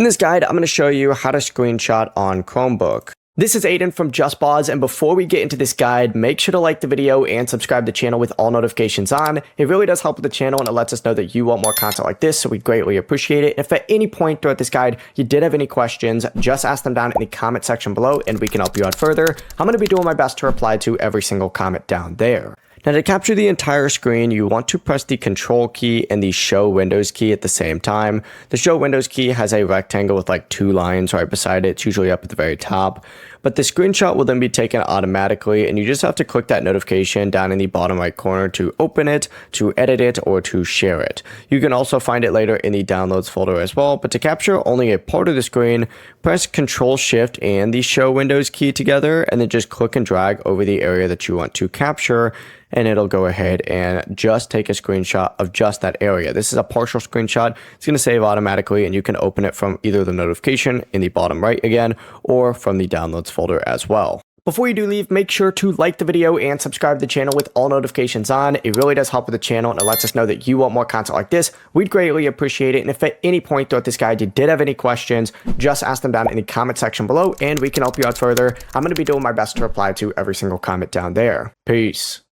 In this guide, I'm going to show you how to screenshot on Chromebook. This is Aiden from JustBoz, and before we get into this guide, make sure to like the video and subscribe to the channel with all notifications on. It really does help with the channel, and it lets us know that you want more content like this, so we greatly appreciate it. If at any point throughout this guide you did have any questions, just ask them down in the comment section below, and we can help you out further. I'm going to be doing my best to reply to every single comment down there. Now, to capture the entire screen, you want to press the Control key and the Show Windows key at the same time. The Show Windows key has a rectangle with like 2 lines right beside it. It's usually up at the very top. But the screenshot will then be taken automatically, and you just have to click that notification down in the bottom right corner to open it, to edit it, or to share it. You can also find it later in the Downloads folder as well, but to capture only a part of the screen, press Control Shift and the Show Windows key together, and then just click and drag over the area that you want to capture, and it'll go ahead and just take a screenshot of just that area. This is a partial screenshot. It's going to save automatically, and you can open it from either the notification in the bottom right again, or from the Downloads folder as well. Before you do leave, make sure to like the video and subscribe to the channel with all notifications on. It really does help with the channel, and it lets us know that you want more content like this. We'd greatly appreciate it. And if at any point throughout this guide you did have any questions, just ask them down in the comment section below, and we can help you out further. I'm going to be doing my best to reply to every single comment down there. Peace.